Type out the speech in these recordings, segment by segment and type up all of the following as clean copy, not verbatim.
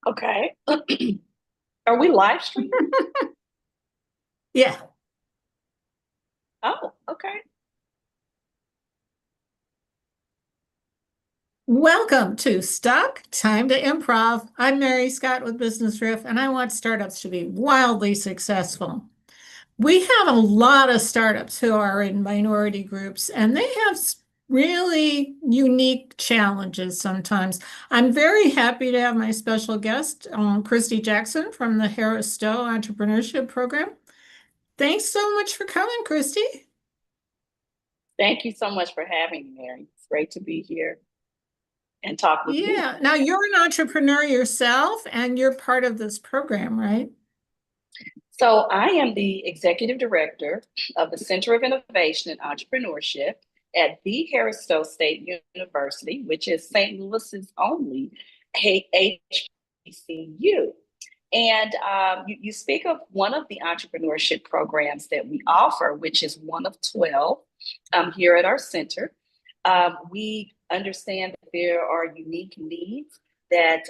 Okay. Are we live streaming? Yeah. Oh, okay. Welcome to Stuck Time to Improv. I'm Mary Scott with Business Riff, and I want startups to be wildly successful. We have a lot of startups who are in minority groups, and they have really unique challenges sometimes. I'm very happy to have my special guest, Kristy Jackson from the Harris Stowe Entrepreneurship Program. Thanks so much for coming, Kristy. Thank you so much for having me, Mary. It's great to be here and talk with you. Yeah. Now you're an entrepreneur yourself and you're part of this program, right? So, I am the executive director of the Center of Innovation and Entrepreneurship at the Harris Stowe State University, which is St. Louis's only HBCU. And you speak of one of the entrepreneurship programs that we offer, which is one of 12 here at our center. We understand that there are unique needs that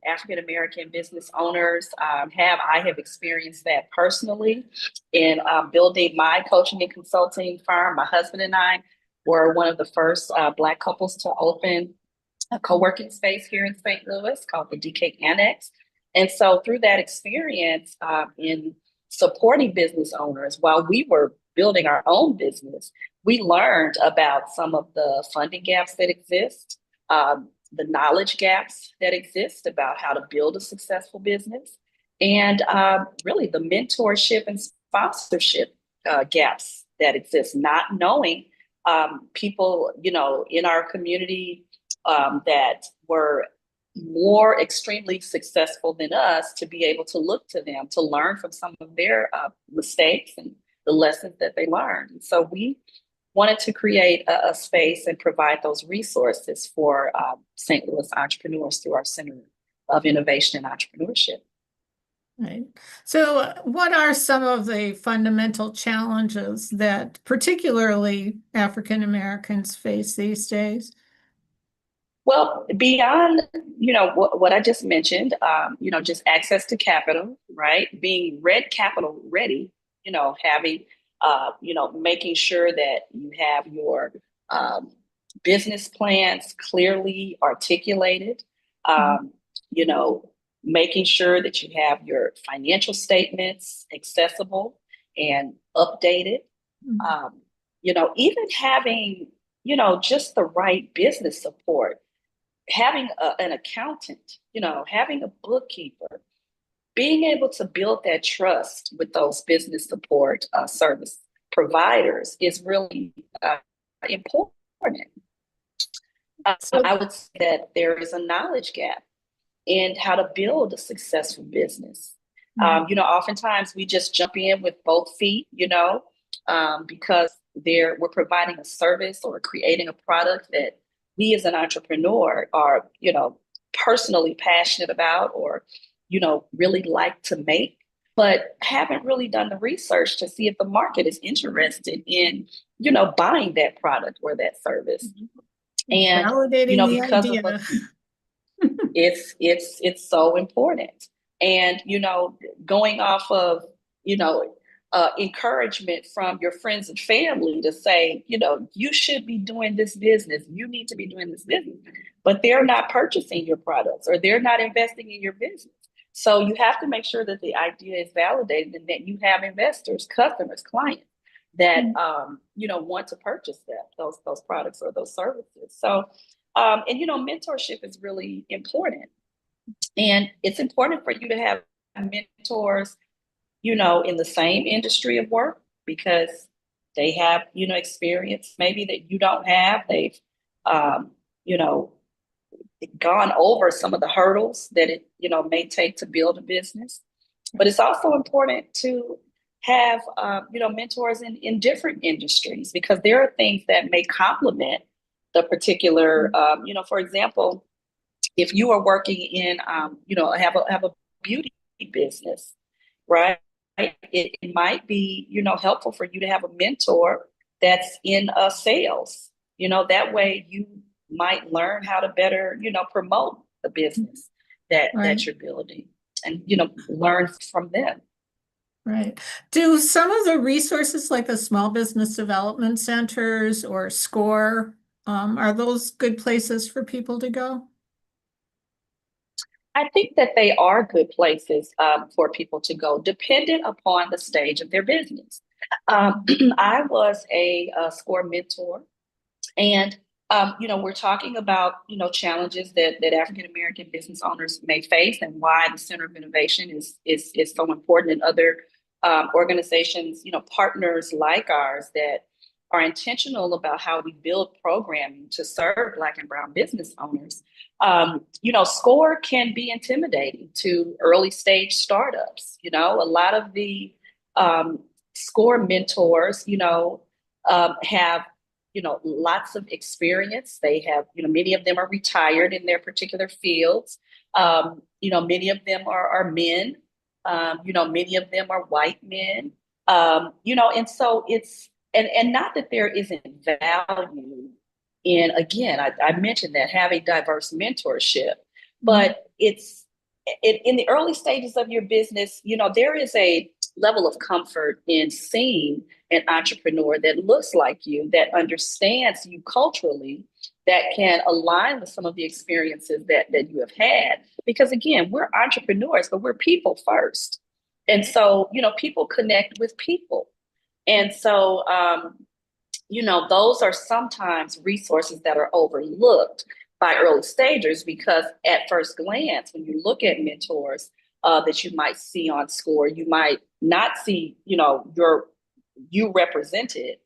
African American business owners have. I have experienced that personally in building my coaching and consulting firm. My husband and I were one of the first Black couples to open a co-working space here in St. Louis called the DK Annex. And so through that experience in supporting business owners while we were building our own business, we learned about some of the funding gaps that exist, the knowledge gaps that exist about how to build a successful business, and really the mentorship and sponsorship gaps that exist, not knowing people, in our community that were more extremely successful than us to be able to look to them to learn from some of their mistakes and the lessons that they learned. And so we wanted to create a space and provide those resources for St. Louis entrepreneurs through our Center of Innovation and Entrepreneurship. Right. So, what are some of the fundamental challenges that particularly African Americans face these days? Well, beyond what I just mentioned, just access to capital, right? Being red capital ready, having, making sure that you have your um, business plans clearly articulated, Mhm. um, you know, making sure that you have your financial statements accessible and updated. Mhm. Um, even having, just the right business support, having an accountant, having a bookkeeper, being able to build that trust with those business support service providers is really important. So, I would say that there is a knowledge gap in how to build a successful business. mhm. Oftentimes we just jump in with both feet, because we're providing a service or creating a product that we as an entrepreneur are, personally passionate about or, really like to make, but haven't really done the research to see if the market is interested in, buying that product or that service. And, Validating the because of idea. it's so important. And going off of you know encouragement from your friends and family to say, you should be doing this business, you need to be doing this business, but they're not purchasing your products or they're not investing in your business. So you have to make sure that the idea is validated and that you have investors, customers, clients that want to purchase those products or those services. So and mentorship is really important. And it's important for you to have mentors, in the same industry of work because they have, experience maybe that you don't have. They've, you know, gone over some of the hurdles that it, may take to build a business. But it's also important to have, mentors in different industries because there are things that may complement the particular, for example, if you are working in, have a beauty business, right? It might be, helpful for you to have a mentor that's in sales. That way you might learn how to better, promote the business. Right. that you're building, and learn from them. Right. Do some of the resources like the small business development centers or SCORE, are those good places for people to go? I think that they are good places for people to go, dependent upon the stage of their business. I was a SCORE mentor, and we're talking about challenges that African American business owners may face, and why the Center of Innovation is so important, and other organizations, partners like ours that are intentional about how we build programming to serve Black and Brown business owners. SCORE can be intimidating to early stage startups. A lot of the SCORE mentors, have lots of experience. They have, many of them are retired in their particular fields. Many of them are men. Many of them are white men. And so and not that there isn't value in, again, I mentioned that, having diverse mentorship, but in the early stages of your business, there is a level of comfort in seeing an entrepreneur that looks like you, that understands you culturally, that can align with some of the experiences that you have had. Because again, we're entrepreneurs, but we're people first. And so, people connect with people. And so, those are sometimes resources that are overlooked by early stagers, because at first glance, when you look at mentors that you might see on SCORE, you might not see, you represented.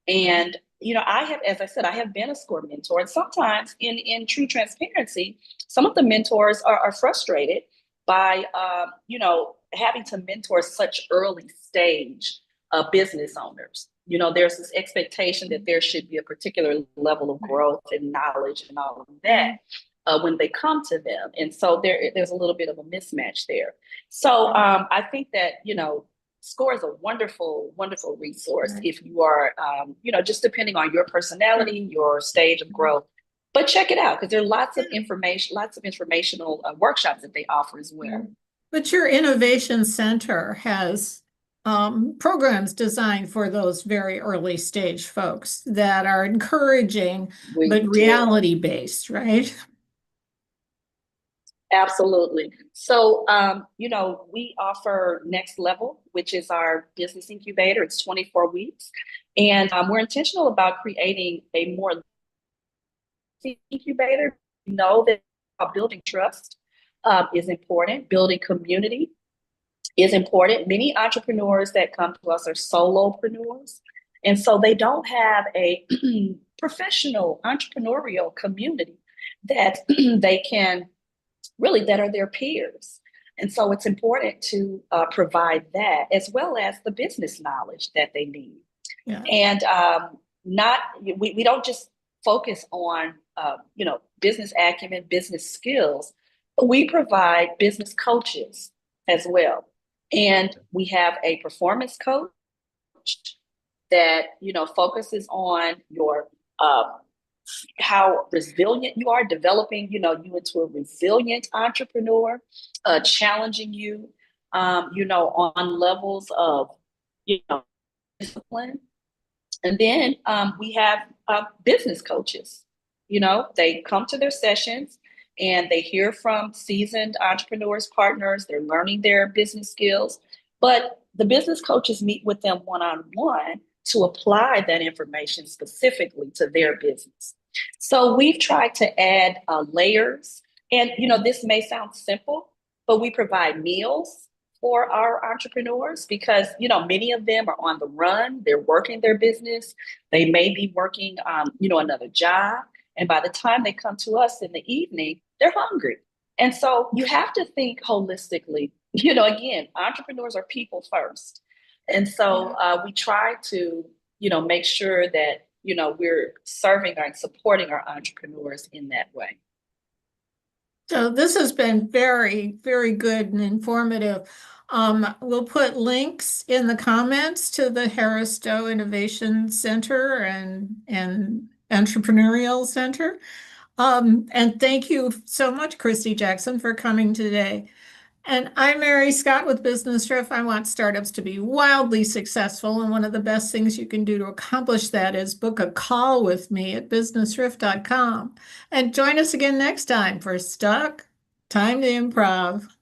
And, I have, as I said, I have been a SCORE mentor. And sometimes in true transparency, some of the mentors are frustrated by, having to mentor such early stage business owners. There's this expectation that there should be a particular level of growth and knowledge and all of that when they come to them. And so there's a little bit of a mismatch there. So I think that, SCORE is a wonderful, wonderful resource if you are, just depending on your personality, your stage of growth. But check it out, because there are lots of informational workshops that they offer as well. But your innovation center has programs designed for those very early stage folks that are encouraging, but reality based, right? Absolutely. So, we offer Next Level, which is our business incubator. It's 24 weeks. And we're intentional about creating a more incubator. We know that building trust is important, building community is important. Many entrepreneurs that come to us are solopreneurs. And so they don't have a professional entrepreneurial community that they can really, that are their peers. And so it's important to provide that, as well as the business knowledge that they need. Yeah. And we don't just focus on business acumen, business skills, but we provide business coaches as well. And we have a performance coach that focuses on your how resilient you are, developing you into a resilient entrepreneur, challenging you, on levels of discipline. And then we have business coaches. They come to their sessions and they hear from seasoned entrepreneurs, partners. They're learning their business skills, but the business coaches meet with them one-on-one to apply that information specifically to their business. So we've tried to add layers. And, this may sound simple, but we provide meals for our entrepreneurs because, many of them are on the run. They're working their business. They may be working, another job. And by the time they come to us in the evening, they're hungry. And so you have to think holistically. Again, entrepreneurs are people first. And so we try to, make sure that, we're serving and supporting our entrepreneurs in that way. So this has been very, very good and informative. We'll put links in the comments to the Harris Stowe Innovation Center and Entrepreneurial Center. And thank you so much, Kristy Jackson, for coming today. And I'm Mary Scott with Business Riff. I want startups to be wildly successful. And one of the best things you can do to accomplish that is book a call with me at businessriff.com. And join us again next time for Stuck, Time to Improv.